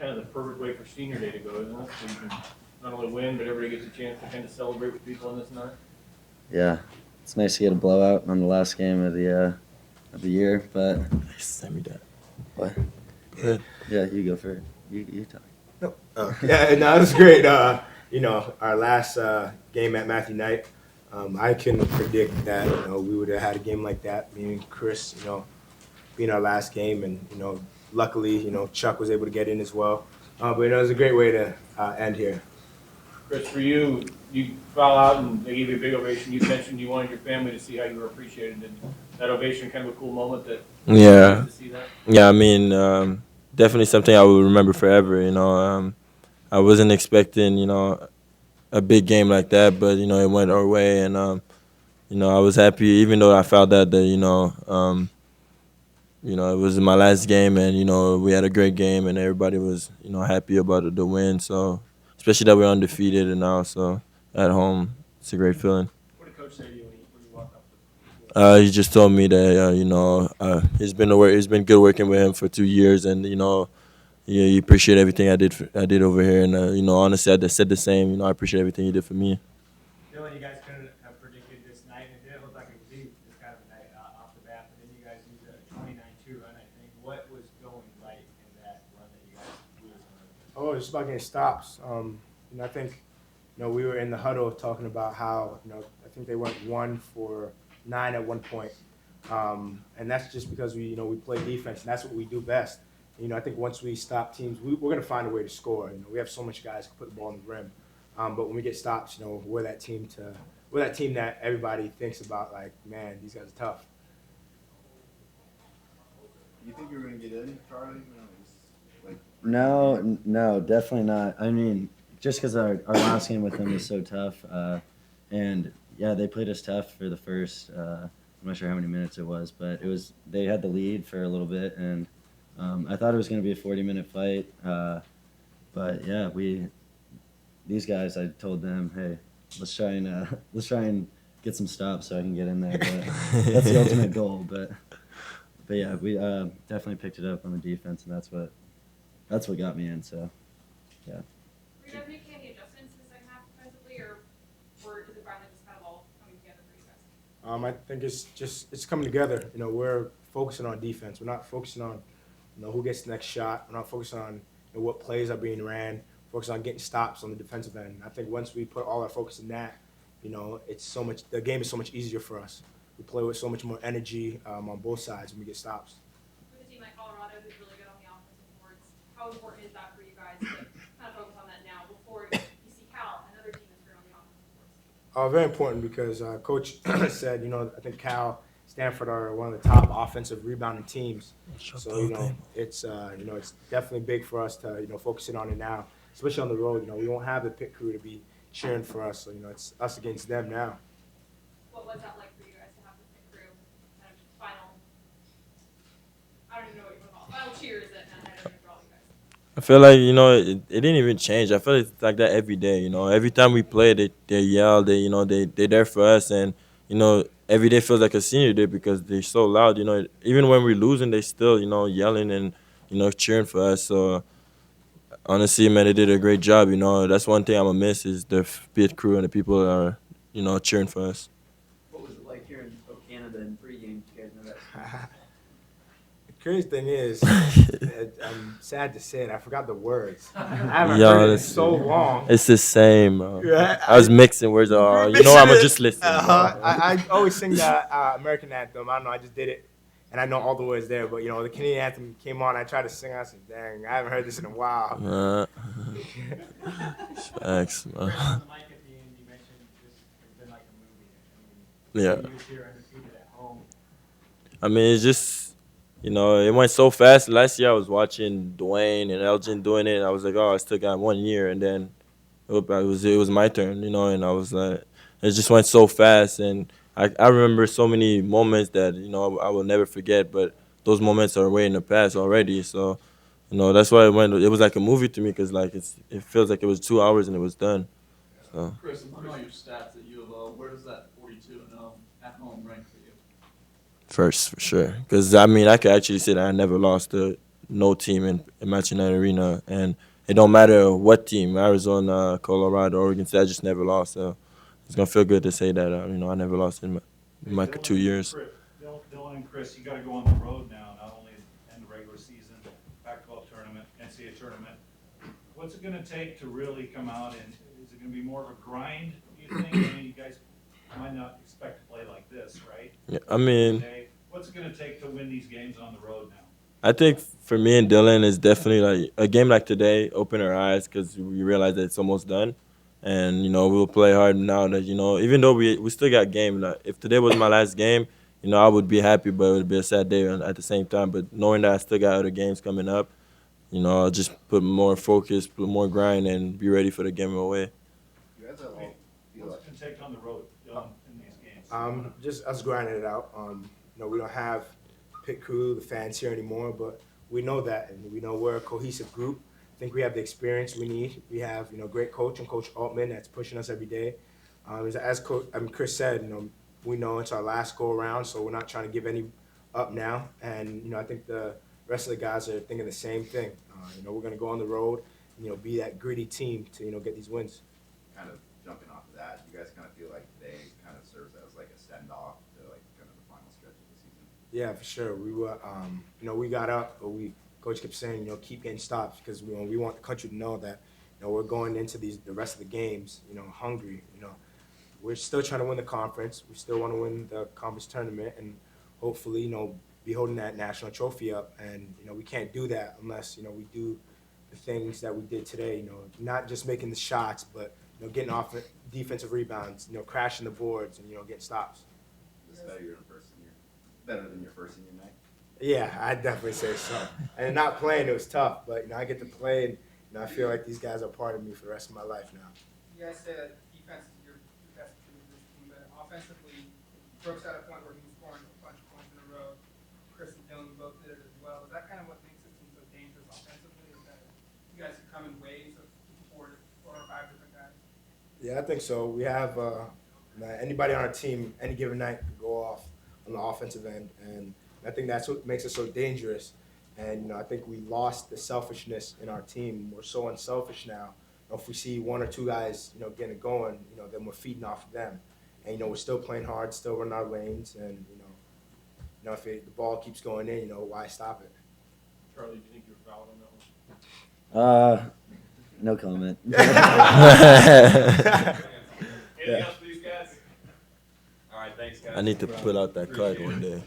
kind of the perfect way for senior day to go, isn't it? So you can not only win, but everybody gets a chance to kind of celebrate with people on this night. Yeah, it's nice to get a blowout on the last game of the year, but Send me that. what? Good. Yeah, you go for it. You talk. No. Yeah, no, it was great. Our last game at Matthew Knight, I couldn't predict that, we would have had a game like that. Me and Chris, being our last game, and, luckily, Chuck was able to get in as well. But, it was a great way to end here. Chris, for you, you foul out and they gave you a big ovation. You mentioned you wanted your family to see how you were appreciated. And that ovation kind of a cool moment that Yeah. to see that. Yeah, I mean, definitely something I will remember forever. I wasn't expecting, a big game like that, but it went our way, and I was happy, even though I found out that it was my last game, and we had a great game, and everybody was happy about the win. So especially that we're undefeated, and now so at home, it's a great feeling. What did Coach say to you when you walked up? He just told me that it's been good working with him for 2 years, and he appreciate everything I did over here, and honestly, I said the same. I appreciate everything he did for me. Dylan, you guys couldn't have predicted this night, and it didn't look like it would be this kind of a night off the bat. But then you guys used a 29-2 run, I think. What was going right in that run that you guys blew us on? Oh, it's just about getting stops. I think, we were in the huddle talking about how, I think they went 1 for 9 at one point. And that's just because we play defense, and that's what we do best. I think once we stop teams, we're going to find a way to score. We have so much guys who put the ball in the rim. But when we get stops, we're that team that everybody thinks about, like, man, these guys are tough. You think you were going to get in, Charlie? No, definitely not. I mean, just because our last game with them was so tough, and yeah, they played us tough for the first. I'm not sure how many minutes it was, but they had the lead for a little bit, and I thought it was going to be a 40-minute fight. But yeah, these guys, I told them, hey, let's try and get some stops so I can get in there. But that's the ultimate goal. But yeah, we definitely picked it up on the defense, and that's what got me in. So yeah. Were you guys making any adjustments in the second half defensively, or is it finally just kind of all coming together for you guys? I think it's coming together. We're focusing on defense. We're not focusing on who gets the next shot. We're not focusing on what plays are being ran. Focusing on getting stops on the defensive end. I think once we put all our focus in that, the game is so much easier for us. We play with so much more energy on both sides when we get stops. With a team like Colorado, who's really good on the offensive boards, how important is that for you guys to kind of focus on that now before you see Cal, another team that's good on the offensive boards? Very important because Coach said, I think Cal, Stanford are one of the top offensive rebounding teams. So, it's definitely big for us to, focus in on it now, especially on the road. We won't have the pit crew to be cheering for us. So, it's us against them now. What was that like for you guys to have the pit crew kind of final, I don't even know what you want to call it, final cheers at night for all you guys? I feel like it didn't even change. I feel like it's like that every day. Every time we play, they yell. They're there for us, and every day feels like a senior day because they're so loud. Even when we're losing, they still yelling and cheering for us. So honestly, man, they did a great job. That's one thing I'm gonna miss is the pit crew and the people that are cheering for us. What was it like here in Canada in pregame? Did you guys know that? The crazy thing is, I'm sad to say it, I forgot the words. I haven't heard it in so long. It's the same. Yeah, I was mixing words. I'm gonna just listen. I always sing the American anthem. I don't know, I just did it, and I know all the words there. But the Canadian anthem came on. I tried to sing. I said, "Dang, I haven't heard this in a while." Thanks, man. On the mic at the end, you mentioned it's been like a movie. Yeah. You was here undefeated at home. I mean, it's just, it went so fast. Last year I was watching Dwayne and Elgin doing it. And I was like, oh, I still got 1 year. And then it was my turn, and I was like, it just went so fast. And I remember so many moments that, I will never forget. But those moments are way in the past already. So, that's why it was like a movie to me because, like, it feels like it was 2 hours and it was done. So. Chris, among all your stats at U of O, where does that 42-0 at home rank for you? First, for sure. Because, I mean, I could actually say that I never lost to no team in matching that arena, and it don't matter what team, Arizona, Colorado, Oregon State, I just never lost. So it's gonna feel good to say that I never lost in my Dylan 2 years. Dylan and Chris, you got to go on the road now, not only in the regular season, Pac-12 tournament, NCAA tournament. What's it going to take to really come out, and is it going to be more of a grind, do you think? I mean, you guys might not expect to play like this, right? Yeah, I mean, What's it going to take to win these games on the road now? I think for me and Dylan, it's definitely like a game like today, open our eyes because we realize that it's almost done. And, we'll play hard now that, even though we still got game. Like, if today was my last game, I would be happy, but it would be a sad day at the same time. But knowing that I still got other games coming up, I'll just put more focus, put more grind, and be ready for the game away. You guys all feel What's like it going to take on the road, Dylan, in these games? Just us grinding it out. We don't have pit crew, the fans here anymore, but we know that, and we know we're a cohesive group. I think we have the experience we need. We have, great coach and Coach Altman that's pushing us every day. Chris said, we know it's our last go around, so we're not trying to give any up now. And I think the rest of the guys are thinking the same thing. We're going to go on the road and be that gritty team to get these wins. kind of jumping off of that, you guys kind of feel like today kind of serves as like a send off to like kind of the final stretch of the season. Yeah, for sure. We were, we got up, but coach kept saying, keep getting stops because we want the country to know that, we're going into the rest of the games, hungry. We're still trying to win the conference. We still want to win the conference tournament and hopefully, be holding that national trophy up. And we can't do that unless we do the things that we did today. Not just making the shots, but getting off defensive rebounds, crashing the boards and getting stops. Is this better than your first senior night? Yeah, I'd definitely say so. And not playing, it was tough, but I get to play, and I feel like these guys are part of me for the rest of my life now. You guys say that defense is your best tool for this team, but offensively, Brooks at a point where he was scoring a bunch of points in a row. Chris and Dylan both did it as well. Is that kind of what makes this team so dangerous offensively? Is that you guys can come in waves of four or five different guys? Yeah, I think so. We have anybody on our team any given night can go off on the offensive end, and I think that's what makes us so dangerous. And I think we lost the selfishness in our team. We're so unselfish now. If we see one or two guys, getting it going, then we're feeding off of them. And we're still playing hard, still running our lanes, and if the ball keeps going in, why stop it? Charlie, do you think you were fouled on that one? No comment. Anything else for these guys? All right, thanks, guys. I need to put out that card one day.